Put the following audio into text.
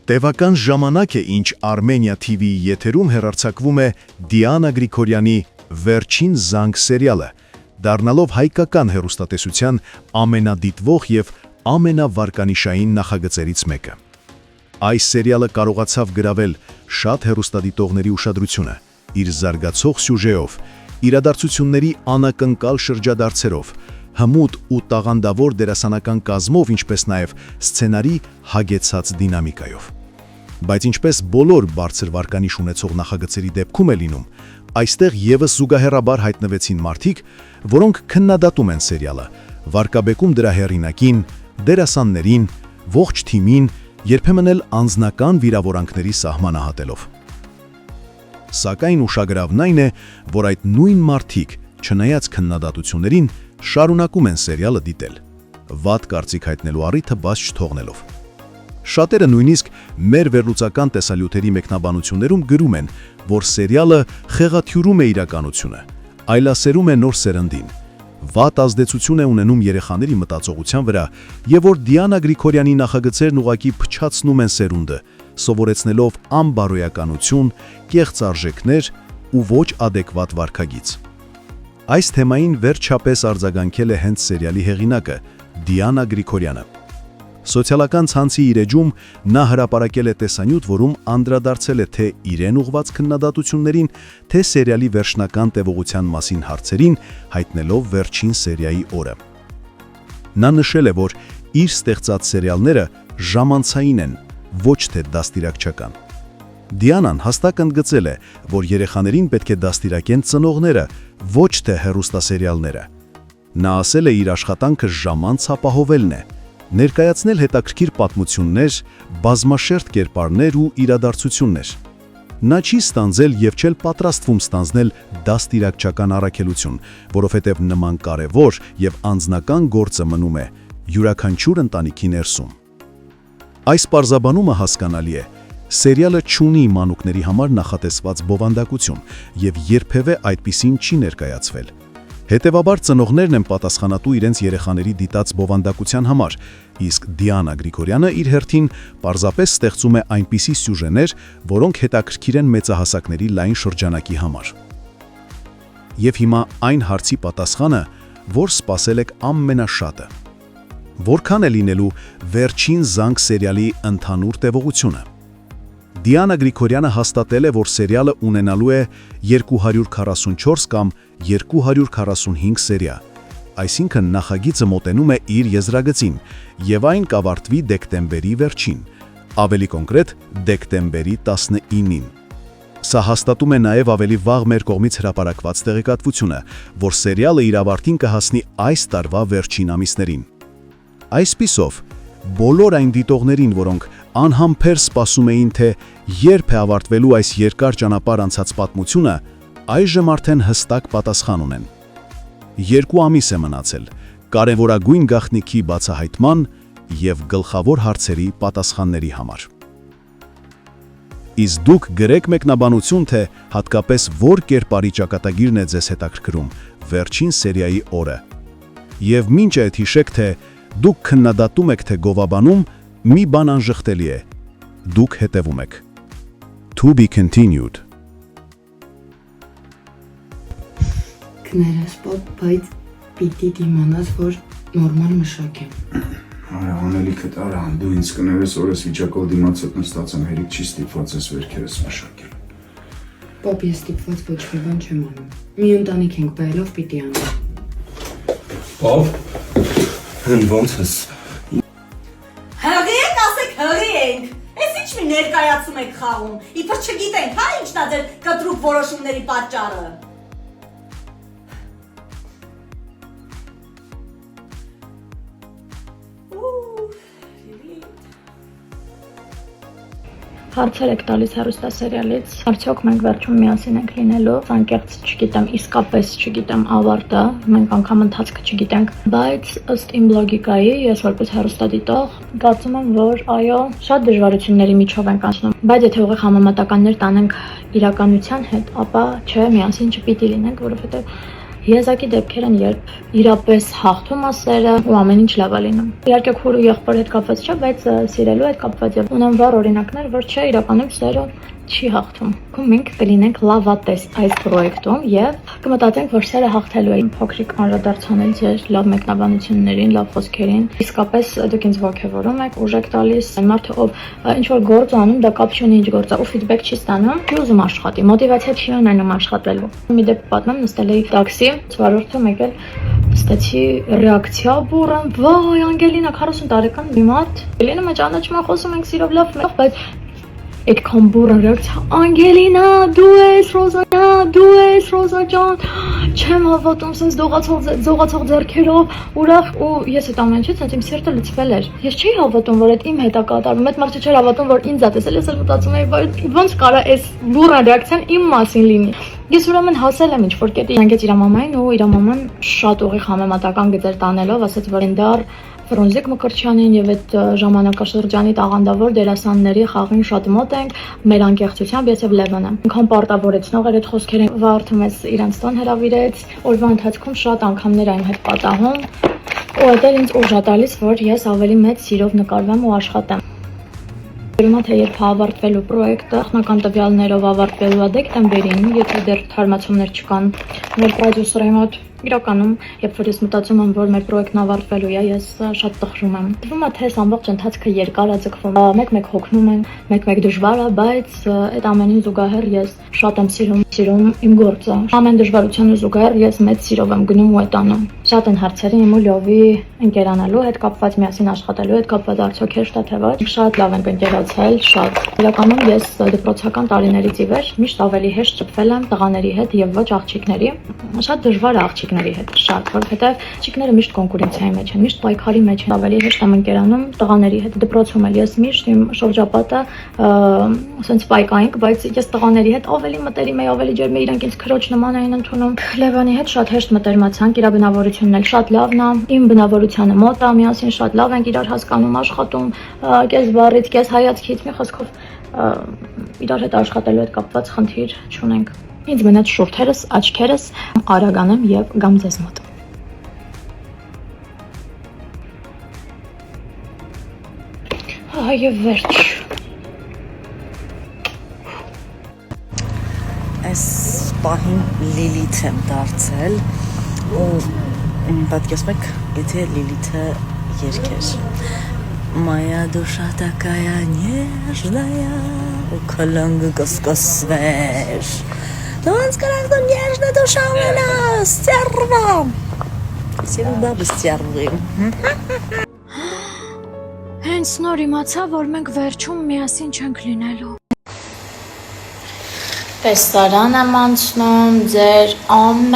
Տևական ժամանակ է, ինչ Armenia TV-ի եթերում հեռարձակվում է Դիանա Գրիգորյանի «Վերջին զանգ» սերիալը, դառնալով հայկական հեռուստատեսության ամենադիտվող և ամենավարկանիշային նախագծերից մեկը։ Այս սերիալը կարողացավ գրավել շատ հեռուստադիտողների ուշադրությունը իր զարգացող սյուժեով, իրադարձությունների անակնկալ շրջադարձերով, հմուտ ու տաղանդավոր դերասանական կազմով, ինչպես նաև սցենարի հագեցած դինամիկայով։ Բայց ինչպես բոլոր բարձր վարկանիշ ունեցող նախագծերի դեպքում է լինում, այստեղ ևս զուգահեռաբար հայտնվեցին մարդիկ, որոնք քննադատում են սերիալը, վարկաբեկում դրա հեղինակին, դերասաններին, ողջ թիմին, երբեմն էլ անձնական վիրավորանքների սահմանահատելով։ Սակայն ուշագրավն այն է, որ այդ նույն մարդիկ, չնայած քննադատություններին, շարունակում են սերիալը դիտել, վատ կարծիք հայտնելու առիթը բաց չթողնելով։ Շատերը նույնիսկ մեր վերլուծական տեսալյութերի մեկնաբանություններում գրում են, որ սերիալը խեղաթյուրում է իրականությունը, այլասերում է նոր սերնդին, վատ ազդեցություն է ունենում երեխաների մտածողության վրա և որ Դիանա Գրիգորյանի նախագծերն ուղղակի փչացնում են սերունդը, սովորեցնելով անբարոյականություն, կեղծ արժեքներ ու ոչ ադեկվատ վարքագիծ։ Այս թեմային վերջապես արձագանքել է հենց սերիալի հեղինակը Դիանա Գրիգորյանը։ Սոցիալական ցանցի իր էջում նա հրապարակել է տեսանյութ, որում անդրադարձել է թե իրեն ուղղված քննադատություններին, թե սերիալի վերջնական տևողության մասին հարցերին, հայտնելով վերջին սերիայի օրը։ Նա նշել է, որ իր ստեղծած սերիալները ժամանցային են, ոչ թե դաստիարակչական։ Դիանան հստակ ընդգծել է, որ երեխաներին պետք է դաստիարակեն ծնողները, ոչ թե հեռուստասերիալները։ Նա ասել է իր աշխատանքը ժամանց ապահովելն է, ներկայացնել հետաքրքիր պատմություններ, բազմաշերտ կերպարներ ու իրադարձություններ։ Նա չի ստանձել և չէլ պատրաստվում ստանձնել դաստիարակչական առաքելություն, որովհետև նման կարևոր և անձնական գործը մնում է յուրաքանչյուր ընտանիքի ներսում։ Այս պարզաբանումը հասկանալի է։ Սերիալը չունի մանուկների համար նախատեսված բովանդակություն և երբևէ այդպիսին չի ներկայացվել։ Հետևաբար ծնողներն են պատասխանատու իրենց երեխաների դիտած բովանդակության համար, իսկ Դիանա Գրիգորյանը իր հերթին պարզապես ստեղծում է այնպիսի սյուժեներ, որոնք հետաքրքիր են մեծահասակների լայն շրջանակի համար։ Եվ հիմա այն հարցի պատասխանը, որ սպասել եք ամենաշատը։ Որքան է լինելու «Վերջին զանգ» սերիալի ընդհանուր տևողությունը։ Դիանա Գրիգորյանը հաստատել է, որ սերիալը ունենալու է 244 կամ 245 սերիա, այսինքն նախագիծը մոտենում է իր եզրագծին և այն կավարտվի դեկտեմբերի վերջին, ավելի կոնկրետ դեկտեմբերի 19-ին։ Սա հաստատում է նաև ավելի վաղ մեր կողմից հրապարակված տեղեկատվությունը, որ սերիալը իր ավարտին կհասնի այս տարվա վերջին ամիսներին։ Այսպիսով, բոլոր այն դիտողներին, որոնք անհամբեր սպասում էին, թե երբ է ավարտվելու այս երկար ճանապարհ անցած պատմությունը, այժմ արդեն հստակ պատասխան ունեն։ 2 ամիս է մնացել կարևորագույն գաղտնիքի բացահայտման և գլխավոր հարցերի պատասխանների համար։ Իսկ դուք գրեք մեկնաբանություն, թե հատկապես որ կերպարի ճակատագիրն է ձեզ հետաքրքրում վերջին սերիայի օրը։ Եվ մինչ այդ հիշեք, թե դուք քննադատում եք, թե գովաբանում, մի բան անժխտելի է. դուք հետևում եք։ To be continued։ Կներես պապ, բայց պիտի դիմանաս, որ նորմալ մշակ եմ։ Արա, անելիքդ արա, դու ինձ կներես օրես վիճակով դիմացդ նստած եմ, հերիք չի ստիպված ես վերքերս մշակել։ Պապ, ես ստիպված ոչ մի բան չեմ անում։ Մի ընտանիք ենք բայելով պիտի անեմ։ Պապ, հեն ոնց ես։ Հղի եք, ասեք հղի ենք։ Ես ինչ մի ներկայացում եք խաղում, իբր չգիտենք, հա ինչն է ձեր կտրուկ որոշումների պատճառը։ Հարցեր եք տալիս հեռուստասերիալից, արդյոք մենք վերջում միասին ենք լինելու, անկեղծ չգիտեմ, իսկապես չգիտեմ ավարտը, մենք անգամ ընթացքը չգիտենք, բայց ըստ իմ լոգիկայի, ես որպես հեռուստադիտող, կարծում եմ, որ այո, շատ դժվարությունների միջով ենք անցնում, բայց եթե ուղիղ համեմատականներ տանենք իրականության հետ, ապա չէ, միասին չպիտի լինենք, որովհետև Եզակի դեպքեր են, երբ իրապես հաղթում ասերը ու ամեն ինչ լավ է լինում։ Իհարկե քուր ու եղբոր հետ կապված չէ, բայց սիրելու հետ կապված է։ Ունեմ վառ օրինակներ, որ չէ, իրականում սերը չի հաղթում։ Մենք կլինենք լավատես այս պրոյեկտում եւ կմտածենք, որ սերը հաղթելու է։ Փոքրիկ անդրադարձանել ձեր լավ մեկնաբանություններին, լավ խոսքերին։ Իսկապես դուք ինձ ողջևորում եք, ուժ եք տալիս։ Այն մարդը, ով ինչ որ գործ անում, դա կապ չունի ինչ գործ է, ու ֆիդբեք չի ստանում, չի ուզում աշխատի, մոտիվացիա չի ունենում աշխատելու։ Մի դեպք պատմեմ, նստել էի տաքսի, վարորդը եկել, ստացի ռեակցիա բուրըն, վայ, Անգելինա 40 տարեկան մի մարդ։ Ելինը մեջ ճանաչում եմ, խոսում ենք սիրով լավ, բայց այդքան բուրըն ռեակցիա, Անգելինա, դու ես Ռոզա ջան, չեմ հավատում, sense դողացող ձեռքերով, ուրախ, ու ես այդ ամեն ինչից իմ սիրտը լցվել էր։ Ես չի հավատում, որ այդ իմ հետ է կատարվում, այդ մարդը չէր հավատում, որ ինձ է տեսել, ես էլ մտածում էի, բայց ոնց կարա այս բուրըն ռեակցիան իմ մասին լինի։ Ես ուրեմն հասել եմ ինչ-որ կետի, զանգեց իր մամային ու իր մաման շատ ուղիղ համեմատական գծեր տանելով, ասաց, որ Էնդար Ֆրոնզիկ Մկրտչյանին եւ այդ ժամանակաշրջանի տաղանդավոր դերասանների խաղին շատ մոտ ենք, մեր անկեղծությամբ ես եւ Լևոնը։ Ինքան պարտավորեցնող էր այդ խոսքերը, վարդը մեզ իրանց տուն հրավիրեց, օրվա ընթացքում շատ անգամներ այն հետ պատահում, ու դա ինձ ուժ է տալիս, որ ես ավելի մեծ սիրով նկարվեմ ու աշխատեմ։ Երումա թե երբ ավարտվելու պրոյեկտը, նախնական տվյալներով ավարտվելու է դեկտեմբերին, եթե դեռ թարմացումներ չկան մեր պրոդյուսերի մոտ, իրականում, երբ որ ես մտածում եմ, որ մեր պրոյեկտն ավարտվելու է, ես շատ տխրում եմ։ Թվում է, թե այս ամբողջ ընթացքը երկար է ձգվում, մեկ-մեկ հոգնում են, մեկ-մեկ դժվար է, բայց այդ ամենին զուգահեռ ես շատ եմ սիրում իմ գործը։ Ամեն դժվարությանը զուգահեռ ես մեծ սիրով եմ գնում ու այդ անում։ Շատ են հարցերը իմ ու Լյովի ընկերանալու հետ կապված, միասին աշխատելու հետ կապված, արդյոք հեշտ է թե ոչ։ Շատ լավ ենք ընկերացել, շատ։ Իրականում ես դպրոցական տարիներից ի վեր միշտ ավելի հեշտ շփվել եմ տղաների հետ եւ ոչ աղջիկների։ Շատ դժվար է աղջիկների հետ, շատ, որովհետեւ աղջիկները միշտ կոնկուրենցիայի մեջ են, միշտ պայքարի մեջ են, ավելի հեշտ եմ ընկերանում տղաների հետ։ Դպրոցում էլ ես միշտ իմ շրջապատը ասենց պայքայինք, բայց ես տղաների հետ ավելի մտերիմ էի, ավելի ջերմ էի, իրանք ինձ քրոջ նման էին ընդունում։ Լևոնի հետ շատ հեշտ մտերմացանք, իր բնավորությունն էլ շատ լավն է, իմ բնավորությանը մոտ է, միասին շատ լավ ենք իրար հասկանում, աշխատում, կես բառից, կես հայացքից, մի խոսքով իրար հետ աշխատելու հետ կապված խնդիր չունենք։ Ինձ մնաց շուրթերս, աչքերս, արագանեմ եւ գամ ձեզ մոտ։ Այո, վերջ։ Այս պահին Լիլիթ եմ դարձել ու պատկերացնում եք, եթե Լիլիթը երգեր Моя душа такая нежная, у колонги каскасвеш. Ոնց կարանք դու նежная душа ունենաս, սերվա։ Սիրու բաբը սերվի։ Հենց նոր իմացա, որ մենք վերջում միասին չենք լինելու։ Ռեստորան եմ անցնում, ձեր ամեն